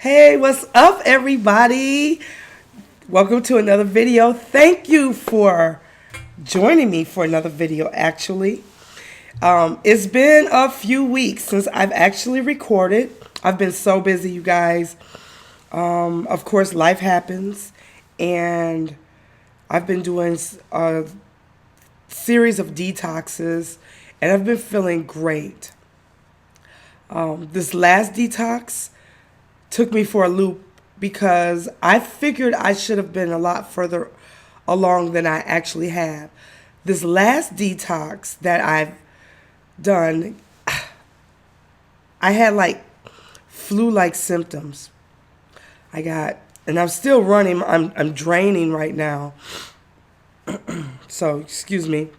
Hey, what's up, everybody? Welcome to another video. Thank you for joining me for another video, actually. It's been a few weeks since I've actually recorded. I've been so busy, you guys. Of course, life happens, and I've been doing a series of detoxes, and I've been feeling great. This last detox took me for a loop because I figured I should have been a lot further along than I actually have. This last detox that I've done, I had like flu-like symptoms. And I'm still running. I'm draining right now. So excuse me.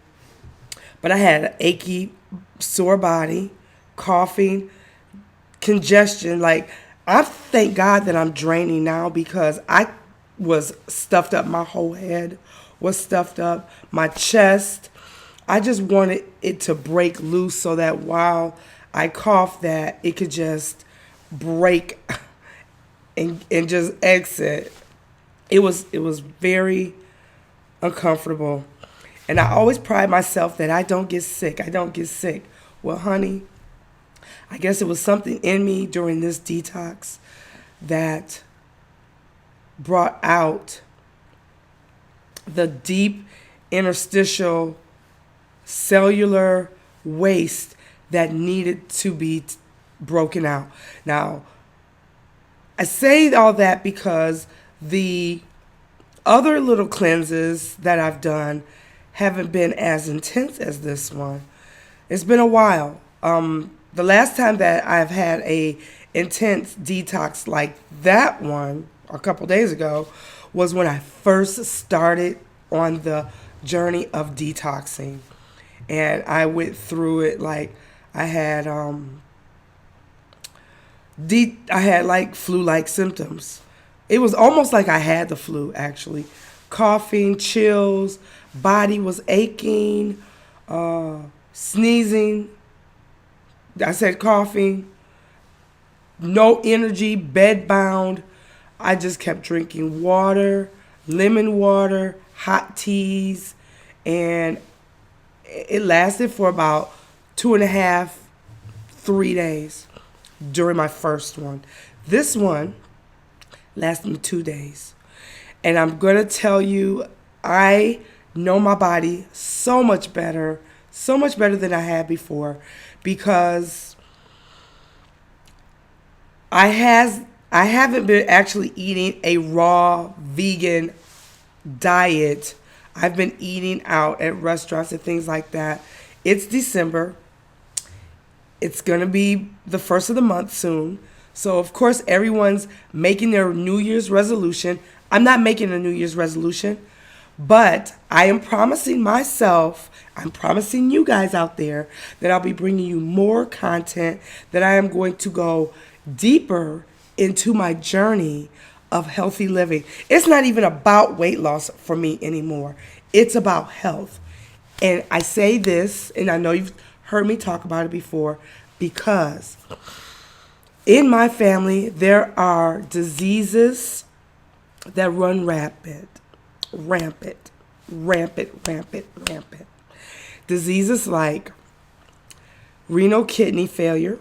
But I had an achy, sore body, coughing, congestion. Like, I thank God that I'm draining now because I was stuffed up. My whole head was stuffed up. My chest. I just wanted it to break loose so that while I coughed that it could just break and just exit. It was very uncomfortable. And I always pride myself that I don't get sick. I don't get sick. Well, honey, I guess it was something in me during this detox that brought out the deep interstitial cellular waste that needed to be broken out. Now, I say all that because the other little cleanses that I've done haven't been as intense as this one. It's been a while. The last time that I've had a intense detox like that one, a couple days ago, was when I first started on the journey of detoxing. And I went through it like I had like flu-like symptoms. It was almost like I had the flu, actually. Coughing, chills, body was aching, sneezing. I said coughing, no energy, bedbound. I just kept drinking water, lemon water, hot teas, and it lasted for about 2.5, 3 days during my first one. This one lasted me 2 days. And I'm going to tell you, I know my body so much better than I had before, because I haven't been actually eating a raw vegan diet. I've been eating out at restaurants and things like that. It's December. It's going to be the first of the month soon. So, of course, everyone's making their New Year's resolution. I'm not making a New Year's resolution, but I am promising myself, I'm promising you guys out there that I'll be bringing you more content, that I am going to go deeper into my journey of healthy living. It's not even about weight loss for me anymore. It's about health. And I say this, and I know you've heard me talk about it before, because in my family, there are diseases that run rampant. Diseases like renal kidney failure.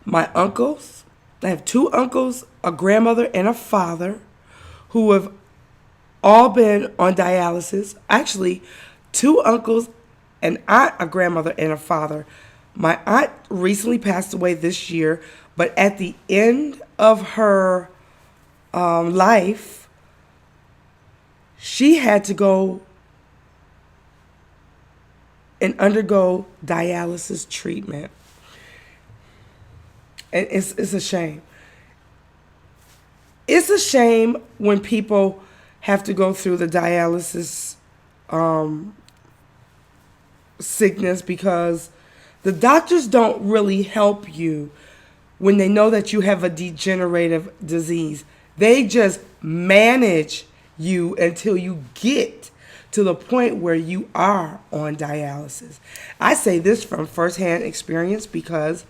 My uncles, I have 2 uncles, a grandmother, and a father who have all been on dialysis. Actually, 2 uncles, an aunt, a grandmother, and a father. My aunt recently passed away this year, but at the end of her life, she had to go and undergo dialysis treatment. And it's a shame. It's a shame when people have to go through the dialysis sickness, because the doctors don't really help you when they know that you have a degenerative disease. They just manage you until you get to the point where you are on dialysis. I say this from firsthand experience because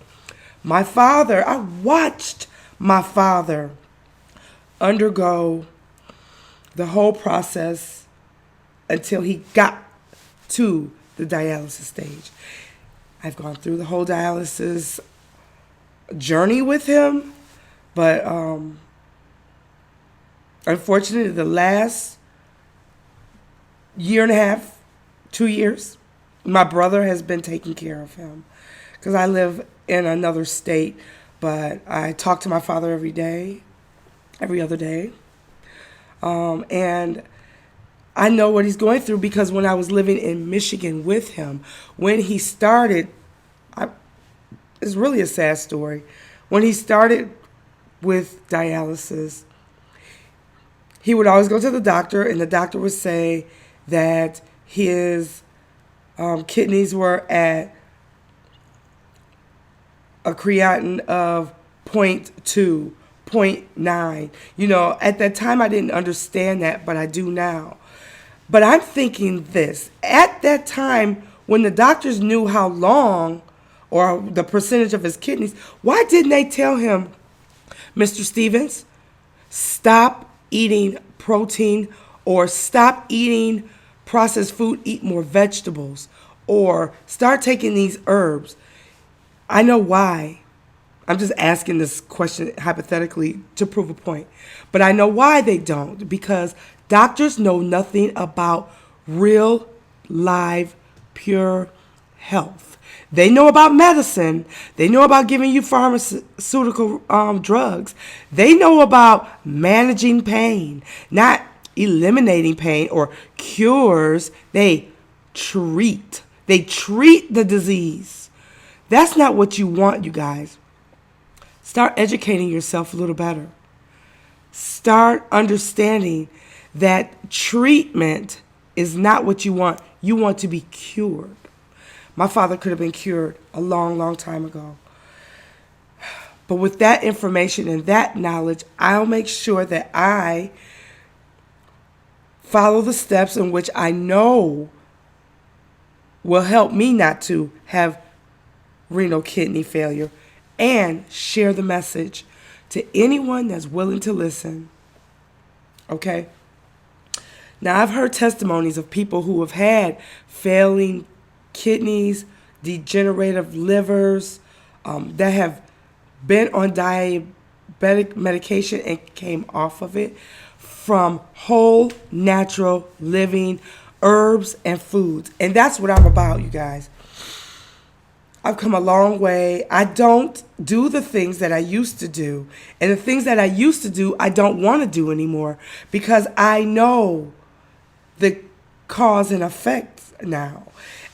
my father, I watched my father undergo the whole process until he got to the dialysis stage. I've gone through the whole dialysis journey with him, but unfortunately, the last year and a half, 2 years, my brother has been taking care of him because I live in another state, but I talk to my father every day, every other day. And I know what he's going through because when I was living in Michigan with him, when he started, it's really a sad story. When he started with dialysis, he would always go to the doctor, and the doctor would say that his kidneys were at a creatinine of 0.2, 0.9. You know, at that time I didn't understand that, but I do now. But I'm thinking this. At that time, when the doctors knew how long or the percentage of his kidneys, why didn't they tell him, Mr. Stevens, stop eating protein or stop eating processed food, eat more vegetables, or start taking these herbs? I know why. I'm just asking this question hypothetically to prove a point. But I know why they don't, because doctors know nothing about real, live, pure health. They know about medicine. They know about giving you pharmaceutical drugs. They know about managing pain, not eliminating pain or cures. They treat. They treat the disease. That's not what you want, you guys. Start educating yourself a little better. Start understanding that treatment is not what you want. You want to be cured. My father could have been cured a long, long time ago. But with that information and that knowledge, I'll make sure that I follow the steps in which I know will help me not to have renal kidney failure, and share the message to anyone that's willing to listen. Okay? Now, I've heard testimonies of people who have had failing kidneys, degenerative livers, that have been on diabetic medication and came off of it from whole, natural living, herbs and foods. And that's what I'm about, you guys. I've come a long way. I don't do the things that I used to do. And the things that I used to do, I don't want to do anymore because I know the cause and effect now.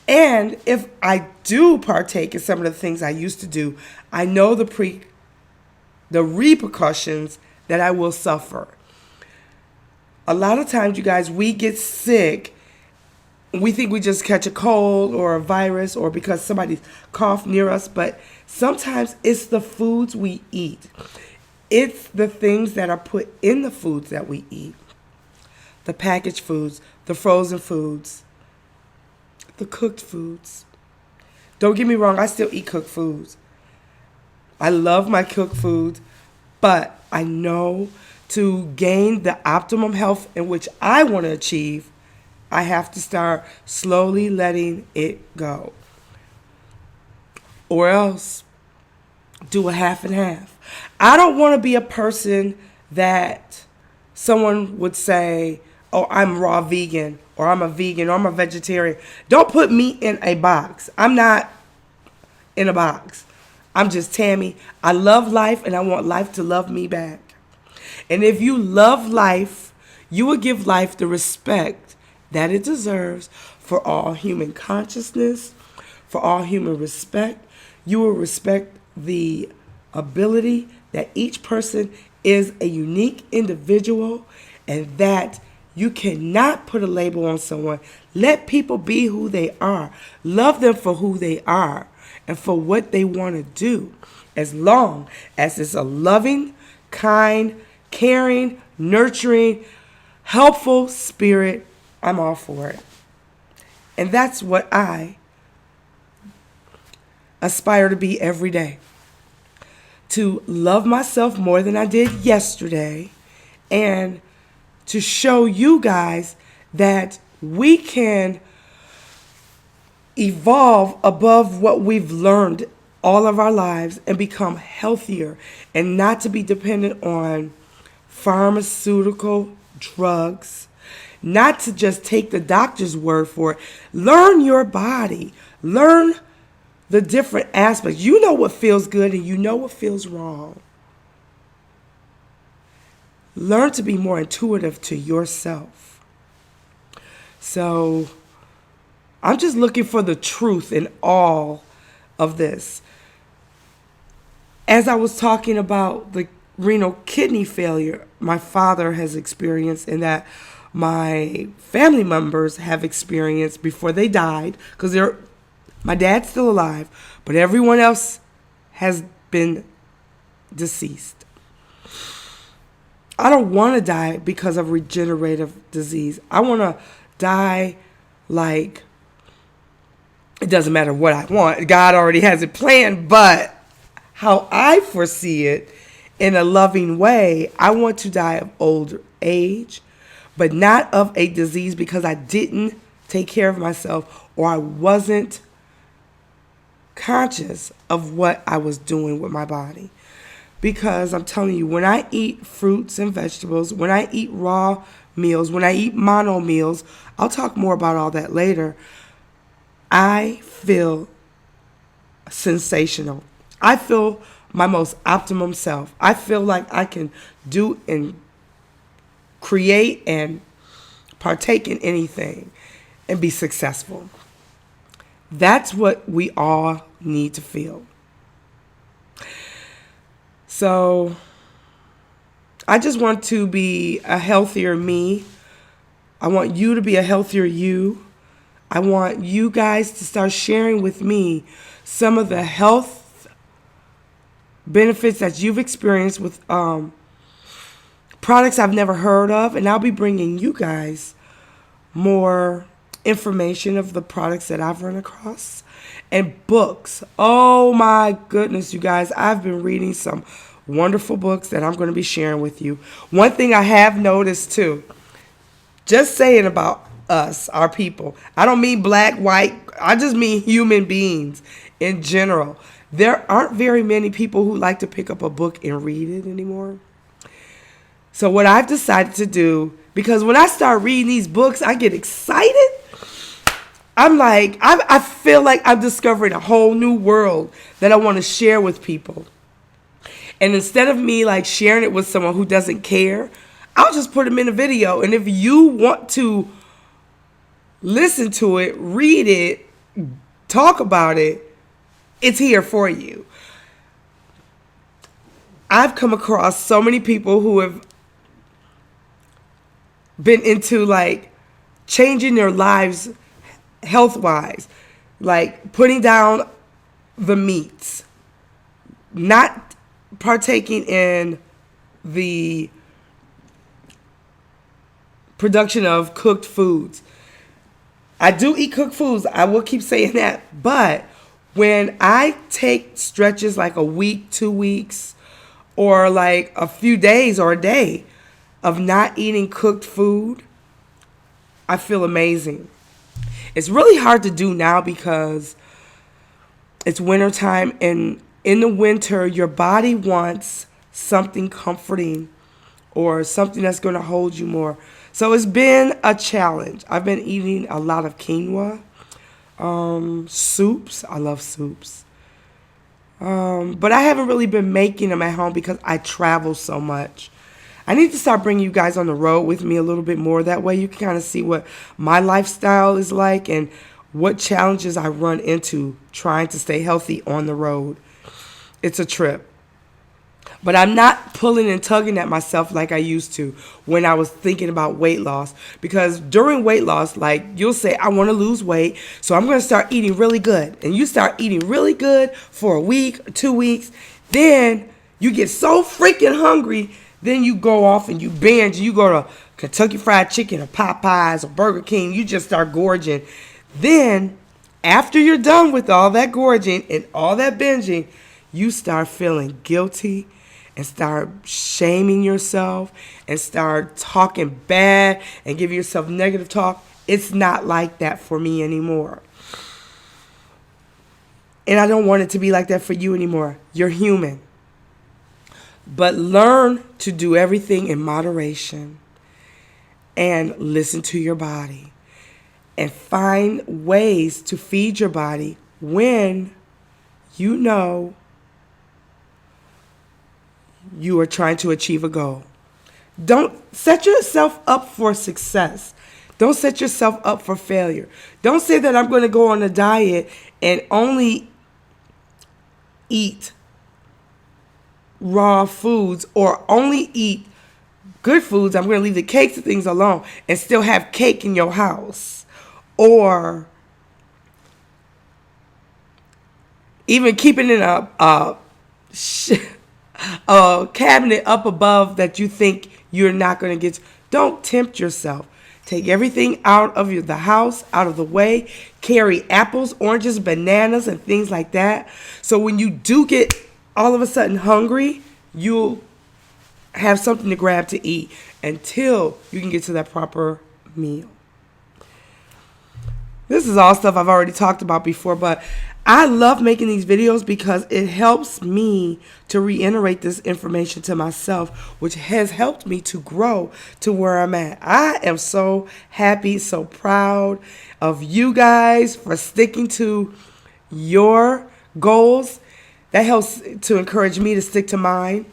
And if I do partake in some of the things I used to do, I know the repercussions that I will suffer. A lot of times, you guys, we get sick. We think we just catch a cold or a virus or because somebody coughed near us, but sometimes it's the foods we eat. It's the things that are put in the foods that we eat. The packaged foods, the frozen foods, the cooked foods. Don't get me wrong, I still eat cooked foods. I love my cooked foods, but I know to gain the optimum health in which I want to achieve, I have to start slowly letting it go. Or else do a half and half. I don't want to be a person that someone would say, oh, I'm raw vegan, or I'm a vegan, or I'm a vegetarian. Don't put me in a box. I'm not in a box. I'm just Tammy. I love life, and I want life to love me back. And if you love life, you will give life the respect that it deserves for all human consciousness, for all human respect. You will respect the ability that each person is a unique individual and that you cannot put a label on someone. Let people be who they are. Love them for who they are and for what they want to do. As long as it's a loving, kind, caring, nurturing, helpful spirit, I'm all for it. And that's what I aspire to be every day. to love myself more than I did yesterday, and to show you guys that we can evolve above what we've learned all of our lives and become healthier, and not to be dependent on pharmaceutical drugs, not to just take the doctor's word for it. Learn your body. Learn the different aspects. You know what feels good and you know what feels wrong. Learn to be more intuitive to yourself. So I'm just looking for the truth in all of this. As I was talking about the renal kidney failure my father has experienced, and that my family members have experienced before they died, because my dad's still alive, but everyone else has been deceased. I don't want to die because of regenerative disease. I want to die like, it doesn't matter what I want. God already has it planned, but how I foresee it in a loving way, I want to die of old age, but not of a disease because I didn't take care of myself, or I wasn't conscious of what I was doing with my body. Because I'm telling you, when I eat fruits and vegetables, when I eat raw meals, when I eat mono meals, I'll talk more about all that later, I feel sensational. I feel my most optimum self. I feel like I can do and create and partake in anything and be successful. That's what we all need to feel. So I just want to be a healthier me. I want you to be a healthier you. I want you guys to start sharing with me some of the health benefits that you've experienced with products I've never heard of, and I'll be bringing you guys more information of the products that I've run across, and books. Oh my goodness, you guys, I've been reading some wonderful books that I'm going to be sharing with you. One thing I have noticed too, just saying about us, our people, I don't mean black, white, I just mean human beings in general. There aren't very many people who like to pick up a book and read it anymore. So what I've decided to do, because when I start reading these books, I get excited. I'm like, I feel like I'm discovering a whole new world that I want to share with people. And instead of me like sharing it with someone who doesn't care, I'll just put them in a video. And if you want to listen to it, read it, talk about it, it's here for you. I've come across so many people who have been into like changing their lives health-wise, like putting down the meats, not partaking in the production of cooked foods. I do eat cooked foods, I will keep saying that, but when I take stretches like a week, 2 weeks, or like a few days or a day of not eating cooked food, I feel amazing. It's really hard to do now because it's wintertime, and in the winter, your body wants something comforting or something that's going to hold you more. So it's been a challenge. I've been eating a lot of quinoa, soups. I love soups. But I haven't really been making them at home because I travel so much. I need to start bringing you guys on the road with me a little bit more. That way you can kind of see what my lifestyle is like and what challenges I run into trying to stay healthy on the road. It's a trip. But I'm not pulling and tugging at myself like I used to when I was thinking about weight loss. Because during weight loss, like you'll say, I want to lose weight, so I'm going to start eating really good. And you start eating really good for a week or 2 weeks. Then you get so freaking hungry. Then you go off and you binge. You go to Kentucky Fried Chicken or Popeyes or Burger King. You just start gorging. Then after you're done with all that gorging and all that binging, you start feeling guilty and start shaming yourself and start talking bad and give yourself negative talk, it's not like that for me anymore. And I don't want it to be like that for you anymore. You're human. But learn to do everything in moderation and listen to your body and find ways to feed your body when you know you are trying to achieve a goal. Don't set yourself up for success. Don't set yourself up for failure. Don't say that I'm going to go on a diet and only eat raw foods or only eat good foods. I'm going to leave the cakes and things alone and still have cake in your house. Or even keeping in a cabinet up above that you think you're not going to get. Don't tempt yourself. Take everything out of the house, out of the way. Carry apples, oranges, bananas, and things like that. So when you do get all of a sudden hungry, you'll have something to grab to eat until you can get to that proper meal. This is all stuff I've already talked about before, but I love making these videos because it helps me to reiterate this information to myself, which has helped me to grow to where I'm at. I am so happy, so proud of you guys for sticking to your goals. That helps to encourage me to stick to mine.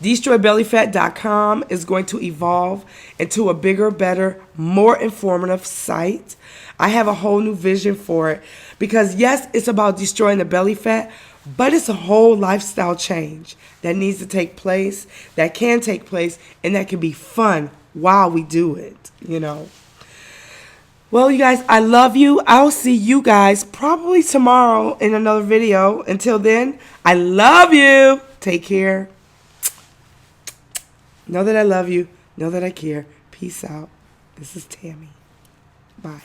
DestroyBellyFat.com is going to evolve into a bigger, better, more informative site. I have a whole new vision for it because, yes, it's about destroying the belly fat, but it's a whole lifestyle change that needs to take place, that can take place, and that can be fun while we do it, you know. Well, you guys, I love you. I'll see you guys probably tomorrow in another video. Until then, I love you. Take care. Know that I love you. Know that I care. Peace out. This is Tammy. Bye.